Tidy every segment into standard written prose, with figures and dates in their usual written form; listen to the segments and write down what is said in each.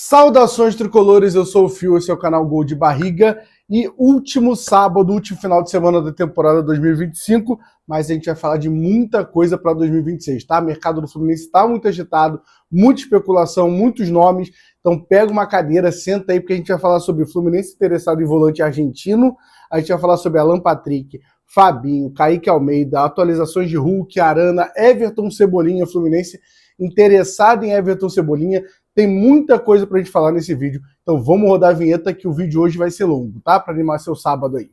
Saudações tricolores, eu sou o Fio, esse é o canal Gol de Barriga e último sábado, último final de semana da temporada 2025, mas a gente vai falar de muita coisa para 2026, tá? O mercado do Fluminense está muito agitado, muita especulação, muitos nomes, então pega uma cadeira, senta aí porque a gente vai falar sobre o Fluminense interessado em volante argentino, a gente vai falar sobre Alan Patrick, Fabinho, Kaique Almeida, atualizações de Hulk, Arana, Everton Cebolinha, Fluminense interessado em Everton Cebolinha. Tem muita coisa pra gente falar nesse vídeo, então vamos rodar a vinheta que o vídeo hoje vai ser longo, tá? Para animar seu sábado aí.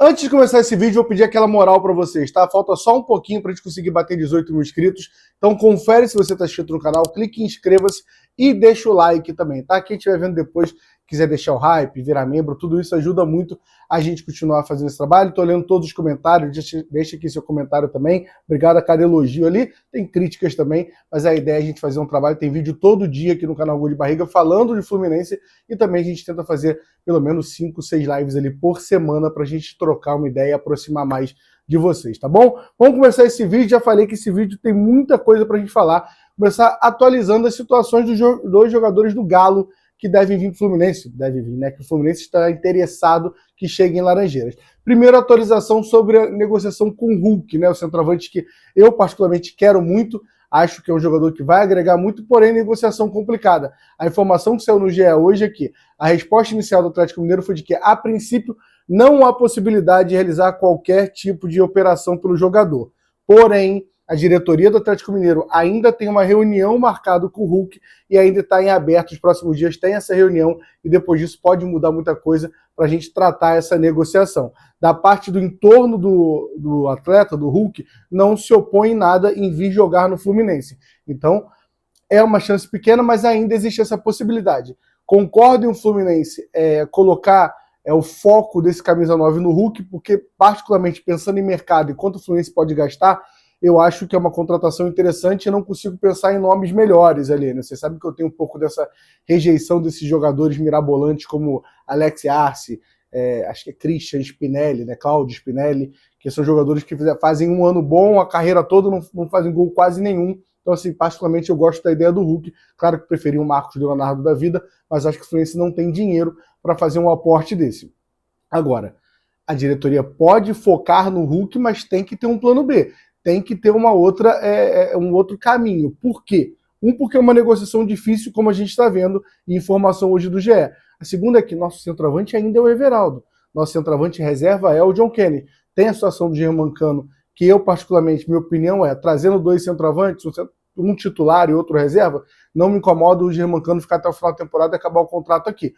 Antes de começar esse vídeo, vou pedir aquela moral para vocês, tá? Falta só um pouquinho para a gente conseguir bater 18 mil inscritos, então confere se você está inscrito no canal, clique em inscreva-se e deixa o like também, tá? Quem estiver vendo depois, quiser deixar o hype, virar membro, tudo isso ajuda muito a gente continuar fazendo esse trabalho. Estou lendo todos os comentários, deixa aqui seu comentário também. Obrigado a cada elogio ali, tem críticas também, mas a ideia é a gente fazer um trabalho, tem vídeo todo dia aqui no canal Gol de Barriga falando de Fluminense e também a gente tenta fazer pelo menos 5, 6 lives ali por semana para a gente trocar uma ideia e aproximar mais de vocês, tá bom? Vamos começar esse vídeo, já falei que esse vídeo tem muita coisa para a gente falar, começar atualizando as situações dos dois jogadores do Galo que devem vir para o Fluminense, que o Fluminense está interessado que chegue em Laranjeiras. Primeira atualização sobre a negociação com o Hulk, né, o centroavante que eu particularmente quero muito, acho que é um jogador que vai agregar muito, porém negociação complicada. A informação que saiu no GE hoje é que a resposta inicial do Atlético Mineiro foi de que, a princípio, não há possibilidade de realizar qualquer tipo de operação pelo jogador. Porém, a diretoria do Atlético Mineiro ainda tem uma reunião marcada com o Hulk e ainda está em aberto. Os próximos dias tem essa reunião e depois disso pode mudar muita coisa para a gente tratar essa negociação. Da parte do entorno do atleta, do Hulk, não se opõe nada em vir jogar no Fluminense. Então, é uma chance pequena, mas ainda existe essa possibilidade. Concordo em o Fluminense colocar o foco desse camisa 9 no Hulk, porque particularmente pensando em mercado e quanto o Fluminense pode gastar, eu acho que é uma contratação interessante e não consigo pensar em nomes melhores ali, né? Você sabe que eu tenho um pouco dessa rejeição desses jogadores mirabolantes como Alex Arce, acho que é Christian Spinelli, né? Claudio Spinelli, que são jogadores que fazem um ano bom, a carreira toda não fazem gol quase nenhum. Então, assim, particularmente eu gosto da ideia do Hulk. Claro que preferi o Marcos Leonardo da vida, mas acho que o Fluminense não tem dinheiro para fazer um aporte desse. Agora, a diretoria pode focar no Hulk, mas tem que ter um plano B. Tem que ter um outro caminho. Por quê? Porque é uma negociação difícil, como a gente está vendo, e informação hoje do GE. A segunda é que nosso centroavante ainda é o Everaldo. Nosso centroavante reserva é o John Kennedy. Tem a situação do Germancano, que eu, particularmente, minha opinião trazendo 2 centroavantes, um titular e outro reserva, não me incomoda o Germancano ficar até o final da temporada e acabar o contrato aqui.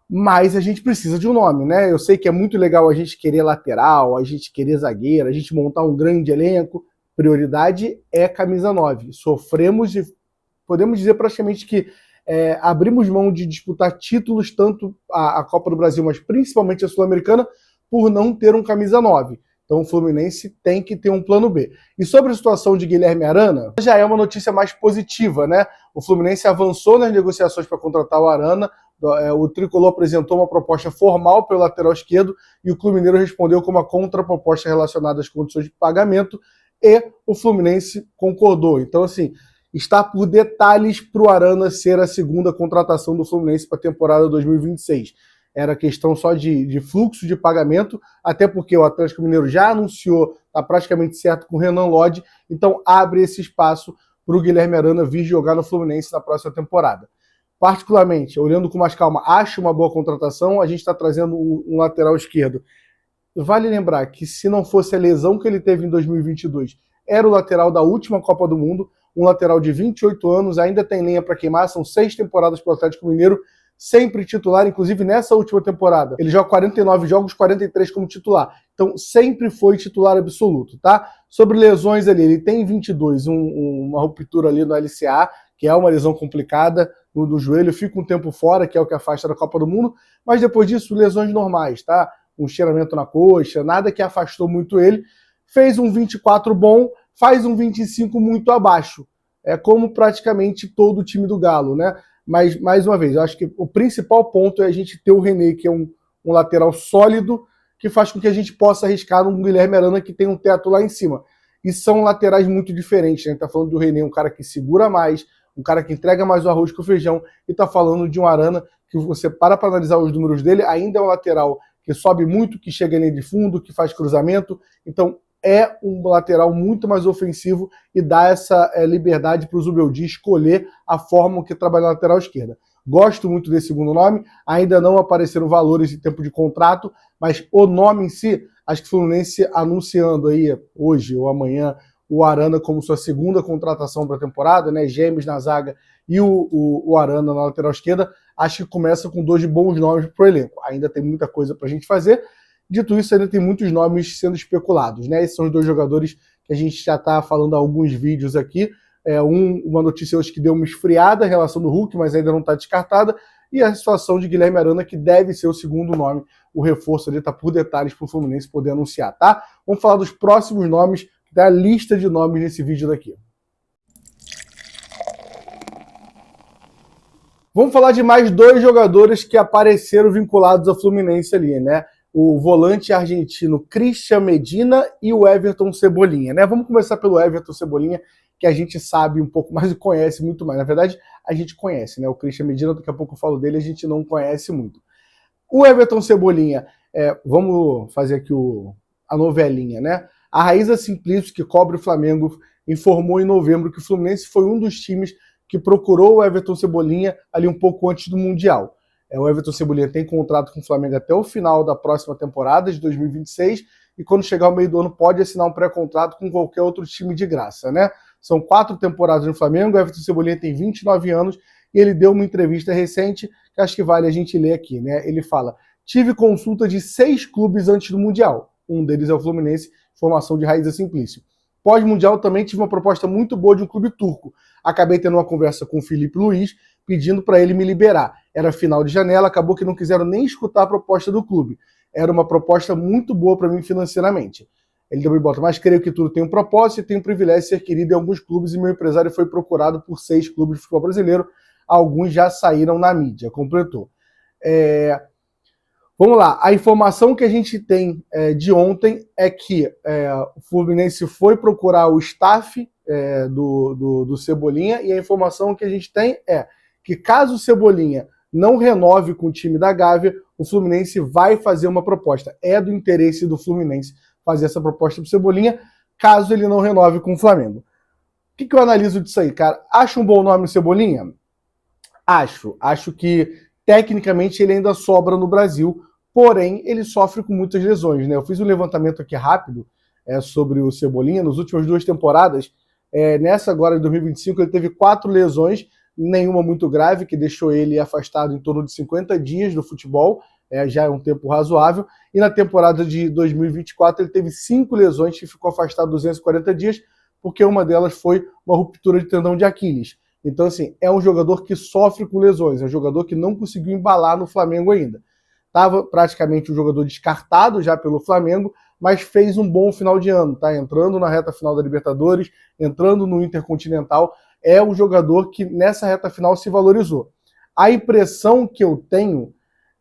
Mas a gente precisa de um nome, né? Eu sei que é muito legal a gente querer lateral, a gente querer zagueiro, a gente montar um grande elenco. Prioridade é camisa 9. Sofremos e podemos dizer praticamente que abrimos mão de disputar títulos, tanto a Copa do Brasil, mas principalmente a Sul-Americana, por não ter um camisa 9. Então o Fluminense tem que ter um plano B. E sobre a situação de Guilherme Arana, já é uma notícia mais positiva, né? O Fluminense avançou nas negociações para contratar o Arana. O Tricolor apresentou uma proposta formal pelo lateral esquerdo e o Clube Mineiro respondeu com uma contraproposta relacionada às condições de pagamento e o Fluminense concordou. Então, assim, está por detalhes para o Arana ser a segunda contratação do Fluminense para a temporada 2026. Era questão só de fluxo de pagamento, até porque o Atlético Mineiro já anunciou, está praticamente certo com o Renan Lodge, então abre esse espaço para o Guilherme Arana vir jogar no Fluminense na próxima temporada. Particularmente, olhando com mais calma, acho uma boa contratação. A gente está trazendo um lateral esquerdo. Vale lembrar que se não fosse a lesão que ele teve em 2022, era o lateral da última Copa do Mundo, um lateral de 28 anos, ainda tem lenha para queimar, são 6 temporadas pelo Atlético Mineiro, sempre titular, inclusive nessa última temporada. Ele joga 49 jogos, 43 como titular. Então, sempre foi titular absoluto, tá? Sobre lesões ali, ele tem 22, uma ruptura ali no LCA, que é uma lesão complicada do joelho, fica um tempo fora, que é o que afasta da Copa do Mundo, mas depois disso, lesões normais, tá? Um estiramento na coxa, nada que afastou muito ele. Fez um 24 bom, faz um 25 muito abaixo. É como praticamente todo o time do Galo, né? Mas, mais uma vez, eu acho que o principal ponto é a gente ter o René, que é um lateral sólido, que faz com que a gente possa arriscar num Guilherme Arana que tem um teto lá em cima. E são laterais muito diferentes, né? Tá falando do René, um cara que segura mais, um cara que entrega mais o arroz que o feijão, e tá falando de um Arana que você para analisar os números dele, ainda é um lateral que sobe muito, que chega em linha de fundo, que faz cruzamento. Então é um lateral muito mais ofensivo e dá essa liberdade para o Zubeldia escolher a forma que trabalha na lateral esquerda. Gosto muito desse segundo nome, ainda não apareceram valores de tempo de contrato, mas o nome em si, acho que o Fluminense anunciando aí hoje ou amanhã o Arana como sua segunda contratação para a temporada, né? Gêmeos na zaga e o Arana na lateral esquerda, acho que começa com 2 bons nomes para o elenco. Ainda tem muita coisa para a gente fazer. Dito isso, ainda tem muitos nomes sendo especulados, né? Esses são os 2 jogadores que a gente já está falando há alguns vídeos aqui. Uma notícia hoje que deu uma esfriada em relação do Hulk, mas ainda não está descartada, e a situação de Guilherme Arana, que deve ser o segundo nome. O reforço ali está por detalhes para o Fluminense poder anunciar, tá? Vamos falar dos próximos nomes, da lista de nomes nesse vídeo daqui. Vamos falar de mais 2 jogadores que apareceram vinculados ao Fluminense ali, né? O volante argentino Christian Medina e o Everton Cebolinha, né? Vamos começar pelo Everton Cebolinha, que a gente sabe um pouco mais e conhece muito mais. Na verdade, a gente conhece, né? O Christian Medina, daqui a pouco eu falo dele, a gente não conhece muito. O Everton Cebolinha, vamos fazer aqui a novelinha, né? A Raíza Simplício, que cobre o Flamengo, informou em novembro que o Fluminense foi um dos times que procurou o Everton Cebolinha ali um pouco antes do Mundial. O Everton Cebolinha tem contrato com o Flamengo até o final da próxima temporada, de 2026, e quando chegar ao meio do ano pode assinar um pré-contrato com qualquer outro time de graça, né? São 4 temporadas no Flamengo, o Everton Cebolinha tem 29 anos, e ele deu uma entrevista recente, que acho que vale a gente ler aqui, né? Ele fala: tive consulta de 6 clubes antes do Mundial, um deles é o Fluminense, formação de Raíza Simplício. Pós-Mundial também tive uma proposta muito boa de um clube turco. Acabei tendo uma conversa com o Felipe Luiz, pedindo para ele me liberar. Era final de janela, acabou que não quiseram nem escutar a proposta do clube. Era uma proposta muito boa para mim financeiramente. Ele também bota: mas creio que tudo tem um propósito e tem o privilégio de ser querido em alguns clubes, e meu empresário foi procurado por 6 clubes de futebol brasileiro. Alguns já saíram na mídia, completou. Vamos lá, a informação que a gente tem de ontem é que o Fluminense foi procurar o staff do Cebolinha, e a informação que a gente tem é que caso o Cebolinha não renove com o time da Gávea, o Fluminense vai fazer uma proposta. É do interesse do Fluminense fazer essa proposta para o Cebolinha, caso ele não renove com o Flamengo. O que eu analiso disso aí, cara? Acho um bom nome o Cebolinha? Acho que tecnicamente ele ainda sobra no Brasil, porém ele sofre com muitas lesões, né? Eu fiz um levantamento aqui rápido sobre o Cebolinha. Nas últimas 2 temporadas, nessa agora de 2025, ele teve 4 lesões, nenhuma muito grave, que deixou ele afastado em torno de 50 dias do futebol, já é um tempo razoável, e na temporada de 2024 ele teve 5 lesões que ficou afastado 240 dias, porque uma delas foi uma ruptura de tendão de Aquiles. Então, assim, é um jogador que sofre com lesões, é um jogador que não conseguiu embalar no Flamengo ainda. Estava praticamente um jogador descartado já pelo Flamengo, mas fez um bom final de ano, tá? Entrando na reta final da Libertadores, entrando no Intercontinental, é um jogador que nessa reta final se valorizou. A impressão que eu tenho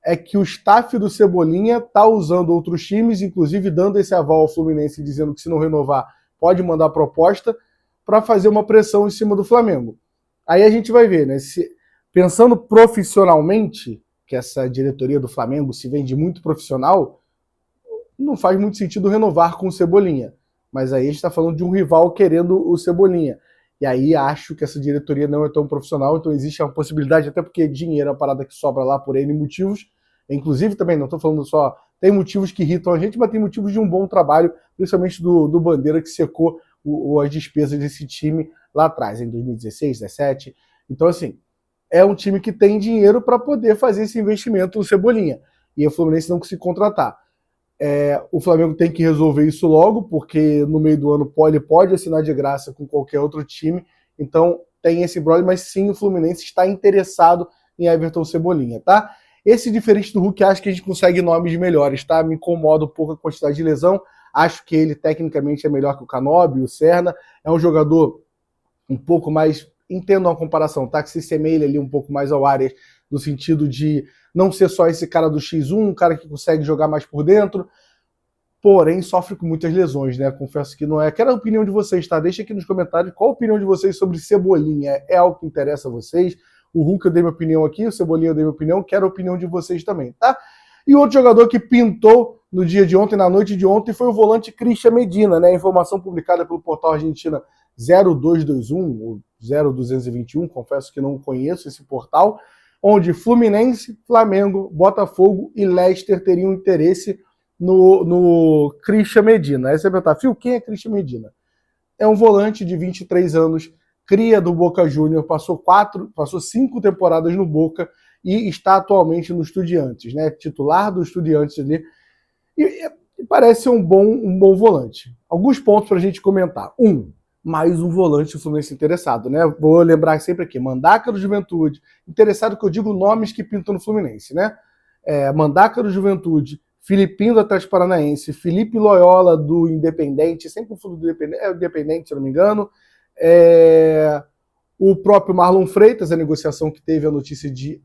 é que o staff do Cebolinha está usando outros times, inclusive dando esse aval ao Fluminense, dizendo que se não renovar pode mandar proposta, para fazer uma pressão em cima do Flamengo. Aí a gente vai ver, né? Pensando profissionalmente, que essa diretoria do Flamengo se vende muito profissional, não faz muito sentido renovar com o Cebolinha. Mas aí a gente está falando de um rival querendo o Cebolinha. E aí acho que essa diretoria não é tão profissional, então existe uma possibilidade, até porque dinheiro é uma parada que sobra lá por N motivos. Inclusive também, não estou falando só, tem motivos que irritam a gente, mas tem motivos de um bom trabalho, principalmente do Bandeira, que secou as despesas desse time lá atrás, em 2016, 2017. Então, assim, é um time que tem dinheiro para poder fazer esse investimento no Cebolinha. E o Fluminense não conseguiu contratar. O Flamengo tem que resolver isso logo, porque no meio do ano ele pode assinar de graça com qualquer outro time. Então, tem esse embrolho, mas sim, o Fluminense está interessado em Everton Cebolinha, tá? Esse, diferente do Hulk, acho que a gente consegue nomes melhores, tá? Me incomoda um pouco a quantidade de lesão. Acho que ele, tecnicamente, é melhor que o Canóbio, o Serna. É um jogador um pouco mais, entendo uma comparação, tá? Que se semelha ali um pouco mais ao Arias, no sentido de não ser só esse cara do X1, um cara que consegue jogar mais por dentro, porém sofre com muitas lesões, né? Confesso que não é. Quero a opinião de vocês, tá? Deixa aqui nos comentários qual a opinião de vocês sobre Cebolinha. É algo que interessa a vocês? O Hulk eu dei minha opinião aqui, o Cebolinha eu dei minha opinião, quero a opinião de vocês também, tá? E outro jogador que pintou no dia de ontem, na noite de ontem, foi o volante Christian Medina, né? Informação publicada pelo portal Argentina 0221, ou 0221, confesso que não conheço esse portal, onde Fluminense, Flamengo, Botafogo e Leicester teriam interesse no Christian Medina. Aí você vai perguntar, Fio, quem é Christian Medina? É um volante de 23 anos, cria do Boca Júnior, passou 5 temporadas no Boca e está atualmente no Estudiantes, né? Titular do Estudiantes ali. E parece um bom volante. Alguns pontos para a gente comentar. Mais um volante do Fluminense interessado, né? Vou lembrar sempre aqui, Mandaca do Juventude, interessado que eu digo nomes que pintam no Fluminense, né? Mandaca do Juventude, Filipinho do Atlético Paranaense, Felipe Loyola do Independente, sempre o fundo do Independente, se eu não me engano, o próprio Marlon Freitas, a negociação que teve a notícia de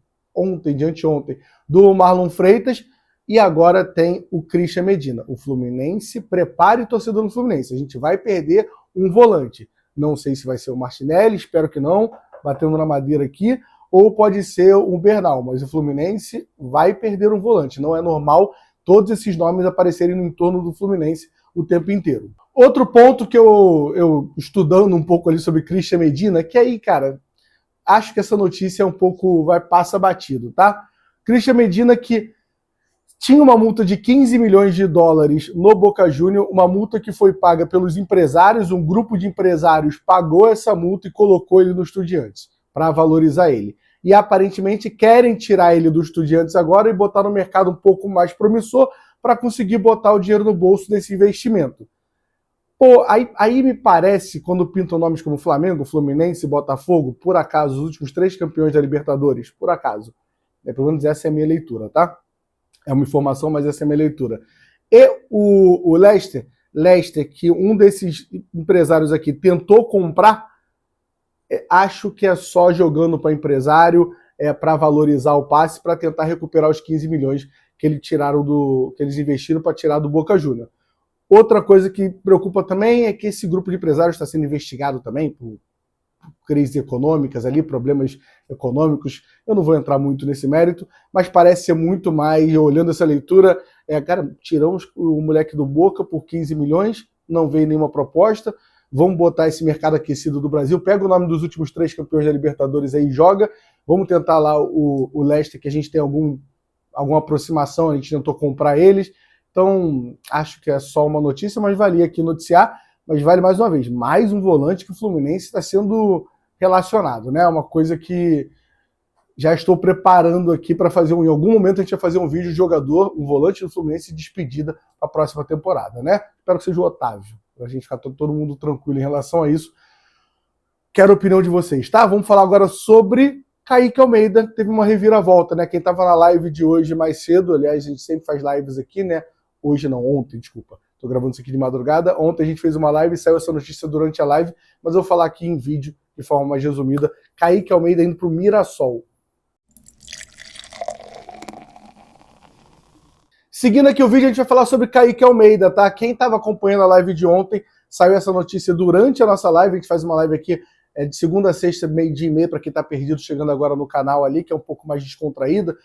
anteontem, do Marlon Freitas, e agora tem o Christian Medina. O Fluminense, prepare o torcedor do Fluminense, a gente vai perder um volante. Não sei se vai ser o Martinelli, espero que não, batendo na madeira aqui, ou pode ser o Bernal, mas o Fluminense vai perder um volante. Não é normal todos esses nomes aparecerem no entorno do Fluminense o tempo inteiro. Outro ponto que eu estudando um pouco ali sobre Christian Medina, que aí, cara, acho que essa notícia é um pouco, passa batido, tá? Christian Medina que tinha uma multa de 15 milhões de dólares no Boca Júnior, uma multa que foi paga pelos empresários, um grupo de empresários pagou essa multa e colocou ele no Estudiantes, para valorizar ele. E aparentemente querem tirar ele do Estudiantes agora e botar no mercado um pouco mais promissor para conseguir botar o dinheiro no bolso desse investimento. Pô, aí me parece, quando pintam nomes como Flamengo, Fluminense, Botafogo, por acaso, os últimos 3 campeões da Libertadores, por acaso, pelo menos essa é a minha leitura, tá? É uma informação, mas essa é a minha leitura. E o Leicester, que um desses empresários aqui tentou comprar, acho que é só jogando para empresário, para valorizar o passe, para tentar recuperar os 15 milhões que eles investiram para tirar do Boca Júnior. Outra coisa que preocupa também é que esse grupo de empresários está sendo investigado também por crises econômicas ali, problemas econômicos. Eu não vou entrar muito nesse mérito, mas parece ser muito mais, olhando essa leitura, cara, tiramos o moleque do Boca por 15 milhões, não veio nenhuma proposta, vamos botar esse mercado aquecido do Brasil, pega o nome dos últimos 3 campeões da Libertadores aí e joga, vamos tentar lá o Leicester, que a gente tem alguma aproximação, a gente tentou comprar eles, então acho que é só uma notícia, mas valia aqui noticiar, mas vale mais uma vez, mais um volante que o Fluminense está sendo relacionado, né? Uma coisa que já estou preparando aqui para fazer em algum momento a gente vai fazer um vídeo de jogador, um volante do Fluminense despedida para a próxima temporada, né? Espero que seja o Otávio, para a gente ficar todo mundo tranquilo em relação a isso. Quero a opinião de vocês, tá? Vamos falar agora sobre Kaique Almeida, teve uma reviravolta, né? Quem estava na live de hoje mais cedo, aliás, a gente sempre faz lives aqui, né? Hoje não, ontem, desculpa. Estou gravando isso aqui de madrugada. Ontem a gente fez uma live, saiu essa notícia durante a live, mas eu vou falar aqui em vídeo de forma mais resumida. Kaique Almeida indo para o Mirassol. Seguindo aqui o vídeo, a gente vai falar sobre Kaique Almeida, tá? Quem estava acompanhando a live de ontem, saiu essa notícia durante a nossa live. A gente faz uma live aqui de segunda a sexta, meio-dia e meia, para quem está perdido, chegando agora no canal ali, que é um pouco mais descontraída,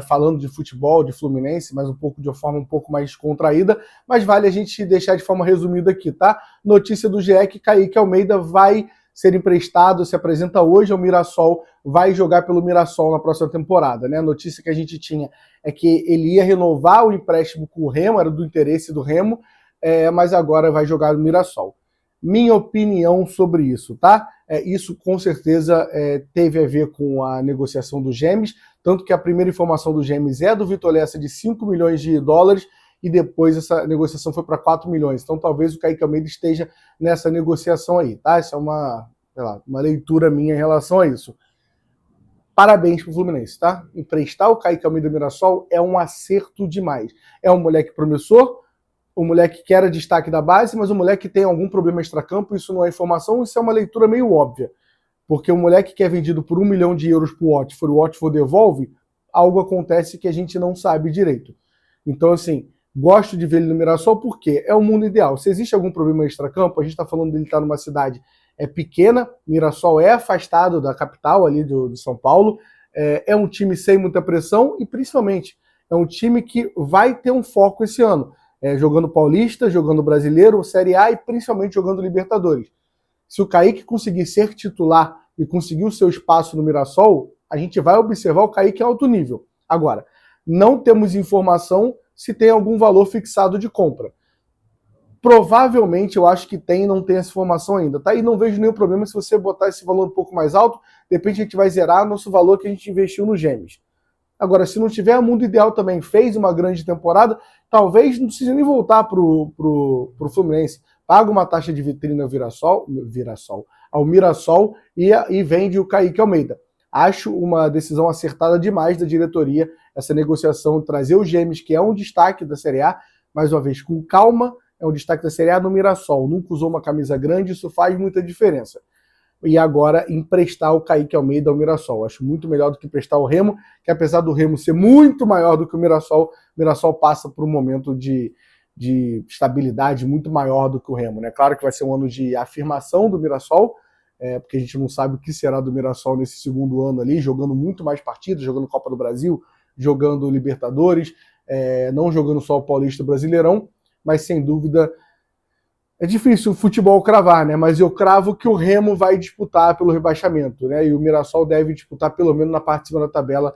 falando de futebol, de Fluminense, mas de uma forma um pouco mais descontraída, mas vale a gente deixar de forma resumida aqui, tá? Notícia do GE que Kaique Almeida vai ser emprestado, se apresenta hoje ao Mirassol, vai jogar pelo Mirassol na próxima temporada, né? A notícia que a gente tinha é que ele ia renovar o empréstimo com o Remo, era do interesse do Remo, mas agora vai jogar no Mirassol. Minha opinião sobre isso, tá? Isso com certeza teve a ver com a negociação do Gemes, tanto que a primeira informação do Gemes é do Vitor Lessa de 5 milhões de dólares e depois essa negociação foi para 4 milhões. Então talvez o Kaique Almeida esteja nessa negociação aí, tá? Essa é uma leitura minha em relação a isso. Parabéns pro Fluminense, tá? Emprestar o Kaique Almeida Mirassol é um acerto demais. É um moleque promissor, um moleque que era destaque da base, mas um moleque que tem algum problema extracampo, isso não é informação, isso é uma leitura meio óbvia. Porque o moleque que é vendido por 1 milhão de euros pro Watford, o Watford devolve, algo acontece que a gente não sabe direito. Então, assim, Gosto de ver ele no Mirassol porque é o mundo ideal. Se existe algum problema extracampo, a gente está falando dele estar numa cidade pequena, Mirassol é afastado da capital ali do São Paulo, é um time sem muita pressão e principalmente é um time que vai ter um foco esse ano, jogando Paulista, jogando Brasileiro, Série A e principalmente jogando Libertadores. Se o Kaique conseguir ser titular e conseguir o seu espaço no Mirassol, a gente vai observar o Kaique em alto nível. Agora, não temos informação se tem algum valor fixado de compra. Provavelmente, eu acho que tem, não tem essa informação ainda, tá? E não vejo nenhum problema se você botar esse valor um pouco mais alto, de repente a gente vai zerar nosso valor que a gente investiu no Gêmeos. Agora, se não tiver, o mundo ideal também fez uma grande temporada, talvez não precise nem voltar pro Fluminense. Paga uma taxa de vitrine ao ao Mirassol e vende o Kaique Almeida. Acho uma decisão acertada demais da diretoria, essa negociação, trazer o Gêmeos, que é um destaque da Série A, mais uma vez, com calma, é um destaque da Série A no Mirassol. Nunca usou uma camisa grande, isso faz muita diferença. E agora emprestar o Kaique Almeida ao Mirassol. Acho muito melhor do que emprestar o Remo, que apesar do Remo ser muito maior do que o Mirassol passa por um momento de estabilidade muito maior do que o Remo, né? Claro que vai ser um ano de afirmação do Mirassol, porque a gente não sabe o que será do Mirassol nesse segundo ano ali, jogando muito mais partidas, jogando Copa do Brasil, jogando Libertadores, não jogando só o Paulista e o Brasileirão, mas sem dúvida é difícil o futebol cravar, né? Mas eu cravo que o Remo vai disputar pelo rebaixamento, né? E o Mirassol deve disputar pelo menos na parte de cima da tabela,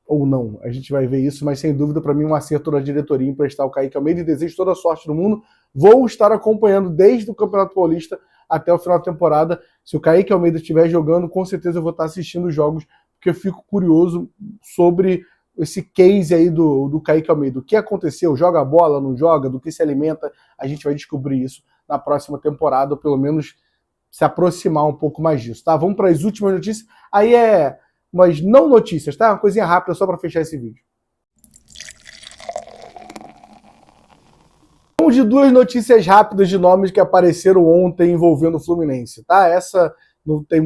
ou não. A gente vai ver isso, mas sem dúvida, para mim, um acerto da diretoria emprestar o Kaique Almeida e desejo toda a sorte do mundo. Vou estar acompanhando desde o Campeonato Paulista até o final da temporada. Se o Kaique Almeida estiver jogando, com certeza eu vou estar assistindo os jogos, porque eu fico curioso sobre esse case aí do Kaique Almeida. O que aconteceu? Joga bola, não joga? Do que se alimenta? A gente vai descobrir isso na próxima temporada, ou pelo menos se aproximar um pouco mais disso, tá? Vamos para as últimas notícias. Aí umas não notícias, tá? Uma coisinha rápida só para fechar esse vídeo. Vamos de duas notícias rápidas de nomes que apareceram ontem envolvendo o Fluminense, tá? Essa não tem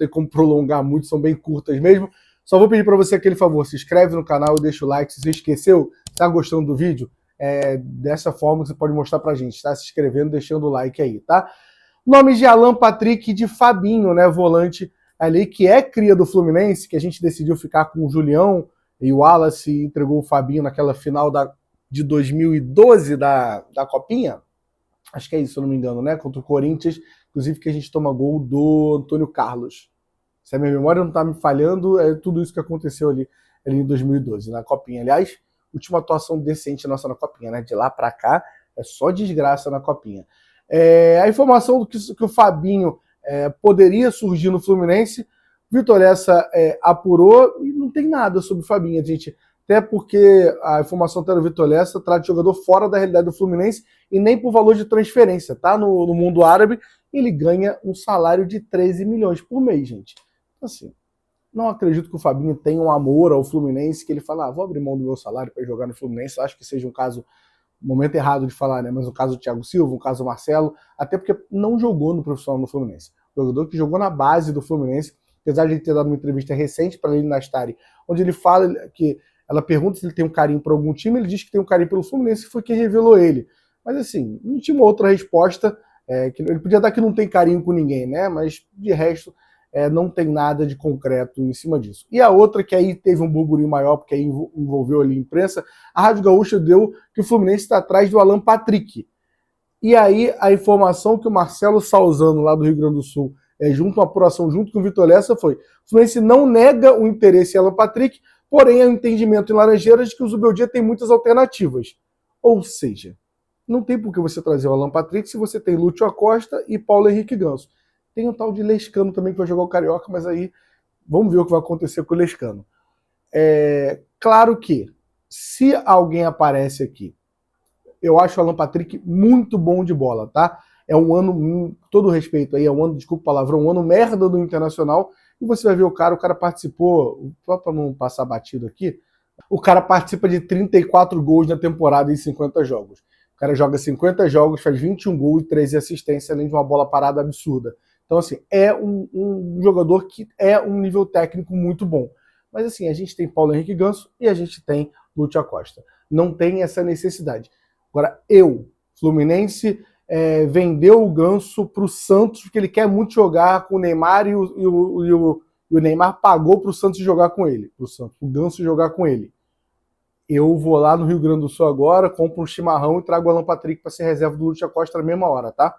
como prolongar muito, são bem curtas mesmo. Só vou pedir para você aquele favor, se inscreve no canal e deixa o like. Se você esqueceu, tá gostando do vídeo, dessa forma você pode mostrar pra gente, tá? Se inscrevendo, deixando o like aí, tá? Nomes de Alan Patrick e de Fabinho, né? Volante ali, que é cria do Fluminense, que a gente decidiu ficar com o Julião e o Wallace entregou o Fabinho naquela final de 2012 da Copinha. Acho que é isso, se eu não me engano, né? Contra o Corinthians, inclusive que a gente toma gol do Antônio Carlos. Se a minha memória não está me falhando, é tudo isso que aconteceu ali em 2012, na Copinha. Aliás, última atuação decente nossa na Copinha, né? De lá para cá, é só desgraça na Copinha. A informação do que o Fabinho poderia surgir no Fluminense, Vitor Lessa apurou e não tem nada sobre o Fabinho, gente. Até porque a informação até do Vitor Lessa trata de jogador fora da realidade do Fluminense e nem por valor de transferência, tá? No mundo árabe, ele ganha um salário de 13 milhões por mês, gente. Assim, não acredito que o Fabinho tenha um amor ao Fluminense, que ele fala, vou abrir mão do meu salário para jogar no Fluminense. Acho que seja um caso, momento errado de falar, né? Mas um caso do Thiago Silva, um caso do Marcelo, até porque não jogou no profissional no Fluminense. O jogador que jogou na base do Fluminense, apesar de ele ter dado uma entrevista recente para ele na Stari, onde ele fala que ela pergunta se ele tem um carinho por algum time, ele diz que tem um carinho pelo Fluminense, que foi quem revelou ele. Mas assim, não tinha uma outra resposta, que ele podia dar que não tem carinho com ninguém, né? Mas de resto, não tem nada de concreto em cima disso. E a outra, que aí teve um burburinho maior, porque aí envolveu ali a imprensa, a Rádio Gaúcha deu que o Fluminense está atrás do Alan Patrick. E aí a informação que o Marcelo Salzano, lá do Rio Grande do Sul, junto à apuração, junto com o Vitor Lessa, foi: o Fluminense não nega o interesse em Alan Patrick, porém é um entendimento em Laranjeiras de que o Zubeldia tem muitas alternativas. Ou seja, não tem por que você trazer o Alan Patrick se você tem Lúcio Acosta e Paulo Henrique Ganso. Tem o tal de Lescano também que vai jogar o Carioca, mas aí vamos ver o que vai acontecer com o Lescano. Claro que, se alguém aparece aqui, eu acho o Alan Patrick muito bom de bola, tá? É um ano, todo respeito aí, é um ano, desculpa o palavrão, um ano merda do Internacional, e você vai ver o cara participou, só para não passar batido aqui, o cara participa de 34 gols na temporada em 50 jogos. O cara joga 50 jogos, faz 21 gols e 13 assistências, além de uma bola parada absurda. Então, assim, é um jogador que é um nível técnico muito bom. Mas, assim, a gente tem Paulo Henrique Ganso e a gente tem Lúcio Acosta. não tem essa necessidade. Agora, Fluminense, vendeu o Ganso para o Santos, porque ele quer muito jogar com o Neymar e o Neymar pagou para o Santos jogar com ele, o Ganso jogar com ele. Eu vou lá no Rio Grande do Sul agora, compro um chimarrão e trago o Alan Patrick para ser reserva do Lúcio Costa na mesma hora, tá?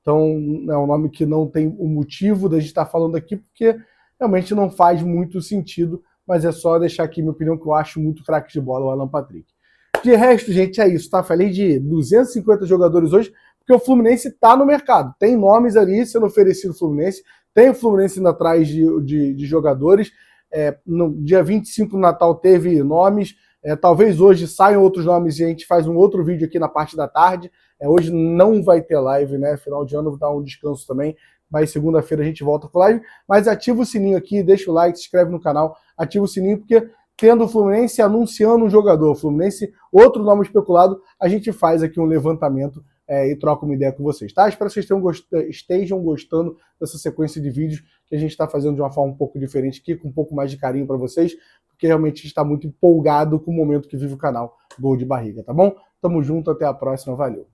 Então, é um nome que não tem o motivo da gente estar falando aqui, porque realmente não faz muito sentido, mas é só deixar aqui minha opinião, que eu acho muito craque de bola o Alan Patrick. De resto, gente, é isso, tá? Falei de 250 jogadores hoje, porque o Fluminense tá no mercado. Tem nomes ali sendo oferecido ao Fluminense, tem o Fluminense indo atrás de jogadores. No dia 25 no Natal teve nomes, talvez hoje saiam outros nomes e a gente faz um outro vídeo aqui na parte da tarde. Hoje não vai ter live, né? Final de ano vou dar um descanso também, mas segunda-feira a gente volta com live. Mas ativa o sininho aqui, deixa o like, se inscreve no canal, ativa o sininho, porque tendo o Fluminense anunciando um jogador, o Fluminense, outro nome especulado, a gente faz aqui um levantamento e troca uma ideia com vocês, tá? Espero que vocês estejam gostando dessa sequência de vídeos que a gente está fazendo de uma forma um pouco diferente aqui, com um pouco mais de carinho para vocês, porque realmente a gente está muito empolgado com o momento que vive o canal Gol de Barriga, tá bom? Tamo junto, até a próxima, valeu!